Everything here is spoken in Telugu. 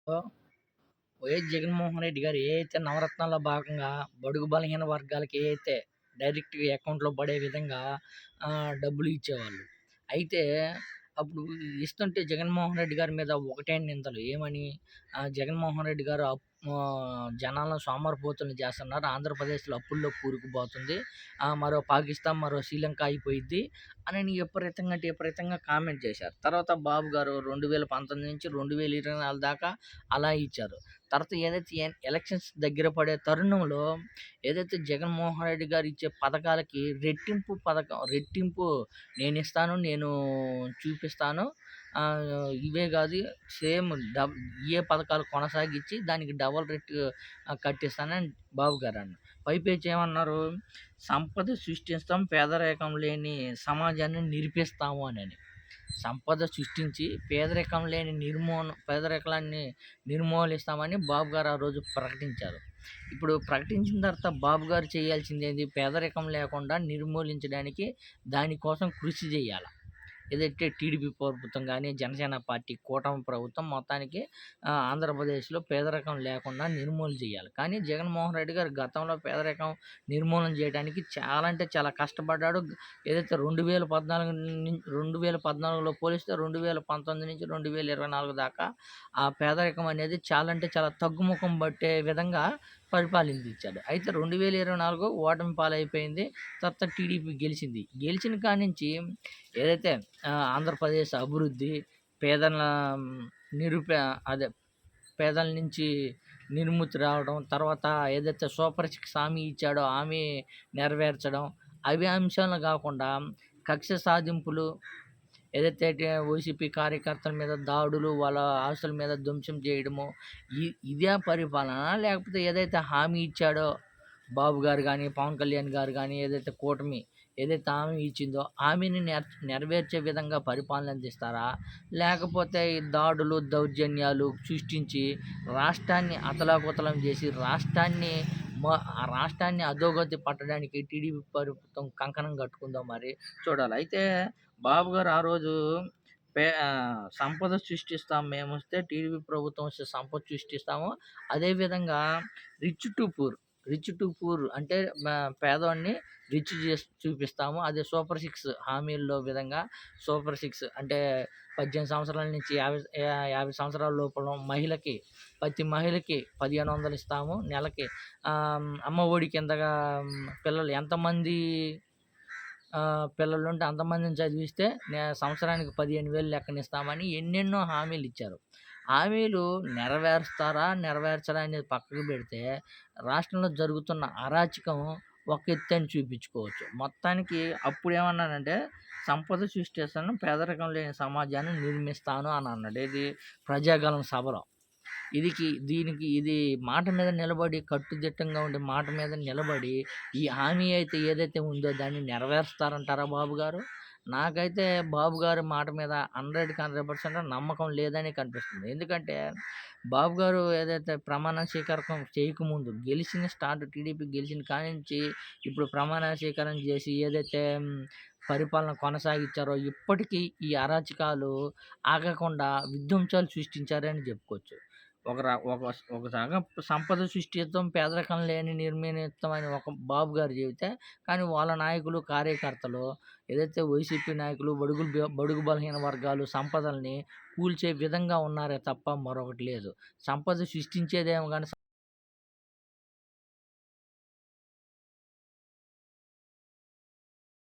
వైఎస్ జగన్మోహన్ రెడ్డి గారు ఏ అయితే నవరత్నాల్లో భాగంగా బడుగు బలహీన వర్గాలకి ఏ అయితే డైరెక్ట్‌గా అకౌంట్‌లో పడే విధంగా డబ్బులు ఇచ్చేవాళ్ళు. అయితే అప్పుడు ఇస్తుంటే జగన్మోహన్ రెడ్డి గారి మీద ఒకటే నిందలు. ఏమని? జగన్మోహన్ రెడ్డి గారు జనాలను సోమరిపోతుల్ని చేస్తున్నారు. ఆంధ్రప్రదేశ్‌లో అప్పుల్లో కూరుకుపోతుంది. మరో పాకిస్తాన్, మరో శ్రీలంక అయిపోయిద్ది అని విపరీతంగా అంటే విపరీతంగా కామెంట్ చేశారు. తర్వాత బాబు గారు 2019 నుంచి 2024 దాకా అలా ఇచ్చారు. తర్వాత ఏదైతే ఎలక్షన్స్ దగ్గర పడే తరుణంలో ఏదైతే జగన్మోహన్ రెడ్డి గారు ఇచ్చే పథకాలకి రెట్టింపు నేను చూపిస్తాను. ఇవే కాదు, సేమ్ ఇయే పథకాలు కొనసాగించి దానికి డబుల్ రేట్ కట్టిస్తానని బాబు గారు అన్నారు. పైపెచ్చి ఏమన్నారు? సంపద సృష్టిస్తాం, పేదరికం లేని సమాజాన్ని నిర్మిస్తాము అని. సంపద సృష్టించి పేదరికాన్ని నిర్మూలిస్తామని బాబు గారు ఆ రోజు ప్రకటించారు. ఇప్పుడు ప్రకటించిన తర్వాత బాబు గారు చేయాల్సిందేంది? పేదరికం లేకుండా నిర్మూలించడానికి దానికోసం కృషి చేయాల. ఏదైతే టీడీపీ ప్రభుత్వం గానీ, జనసేన పార్టీ కూటమి ప్రభుత్వం మొత్తానికి ఆంధ్రప్రదేశ్‌లో పేదరికం లేకుండా నిర్మూలన చేయాలి. కానీ జగన్మోహన్ రెడ్డి గారు గతంలో పేదరికం నిర్మూలన చేయడానికి చాలా అంటే చాలా కష్టపడ్డాడు. ఏదైతే 2014లో పోలిస్తే 2019-2024 దాకా ఆ పేదరికం అనేది చాలా అంటే చాలా తగ్గుముఖం పట్టే విధంగా పరిపాలించాడు. అయితే 2024 ఓటమి పాలైపోయింది. తర్వాత టీడీపీ గెలిచింది. గెలిచిన కాడ్నుంచి ఏదైతే ఆంధ్రప్రదేశ్ అభివృద్ధి, పేదల నిరుపే అదే పేదల నుంచి నిర్ముక్తి రావడం, తర్వాత ఏదైతే సూపర్ సిక్స్ హామీ ఇచ్చాడో హామీ నెరవేర్చడం, అవి అంశాలు కాకుండా కక్ష సాధింపులు, ఏదైతే వైసీపీ కార్యకర్తల మీద దాడులు, వాళ్ళ ఆస్తుల మీద ధ్వంసం చేయడము, ఇదే పరిపాలన? లేకపోతే ఏదైతే హామీ ఇచ్చాడో బాబు గారు కానీ, పవన్ కళ్యాణ్ గారు కానీ, ఏదైతే కూటమి ఏదైతే హామీ ఇచ్చిందో హామీని నెరవేర్చే విధంగా పరిపాలన అందిస్తారా? లేకపోతే ఈ దాడులు, దౌర్జన్యాలు సృష్టించి రాష్ట్రాన్ని అతలాకుతలం చేసి రాష్ట్రాన్ని అధోగతి పట్టడానికి టీడీపీ ప్రభుత్వం కంకణం కట్టుకుందో మరి చూడాలి. అయితే బాబు గారు ఆ రోజు సంపద సృష్టిస్తాం, మేమొస్తే టీడీపీ ప్రభుత్వం వస్తే సంపద సృష్టిస్తాము. అదేవిధంగా రిచ్ టు పూర్ అంటే పేదవాడిని రిచ్ చేసి చూపిస్తాము. అదే సూపర్ సిక్స్ హామీల్లో విధంగా సూపర్ సిక్స్ అంటే 18 సంవత్సరాల నుంచి 50 సంవత్సరాల లోపల ప్రతి మహిళకి 1500 ఇస్తాము నెలకి. అమ్మ ఒడి కిందగా పిల్లలు ఎంతమంది పిల్లలుంటే అంతమందిని చదివిస్తే సంవత్సరానికి 15,000 లెక్కనిస్తామని ఎన్నెన్నో హామీలు ఇచ్చారు. హామీలు నెరవేర్చరా అనేది పక్కకు పెడితే రాష్ట్రంలో జరుగుతున్న అరాచకం ఒక ఎత్తని చూపించుకోవచ్చు. మొత్తానికి అప్పుడేమన్నాడంటే సంపద సృష్టిస్తాను, పేదరికం లేని సమాజాన్ని నిర్మిస్తాను అని అన్నాడు. ఏది? ప్రజాగళం సభలో. ఇది మాట మీద నిలబడి, కట్టుదిట్టంగా ఉండే మాట మీద నిలబడి ఈ హామీ అయితే ఏదైతే ఉందో దాన్ని నెరవేరుస్తారంటారా బాబు గారు? నాకైతే బాబు గారి మాట మీద 100కి 100% నమ్మకం లేదని కనిపిస్తుంది. ఎందుకంటే బాబు గారు ఏదైతే ప్రమాణ స్వీకారం చేయకముందు టీడీపీ గెలిచిన కాడ్నుంచి ఇప్పుడు ప్రమాణ స్వీకారం చేసి ఏదైతే పరిపాలన కొనసాగించారో ఇప్పటికీ ఈ అరాచకాలు ఆగకుండా విధ్వంసాలు సృష్టించారని చెప్పుకోవచ్చు. ఒక సగం సంపద సృష్టిస్తాం, పేదరికం లేని నిర్మిస్తాం అని ఒక బాబు గారు చెబితే, కానీ వాళ్ళ నాయకులు, కార్యకర్తలు ఏదైతే వైసీపీ నాయకులు బడుగు బలహీన వర్గాలు సంపదల్ని కూల్చే విధంగా ఉన్నారే తప్ప మరొకటి లేదు. సంపద సృష్టించేదేమో గానీ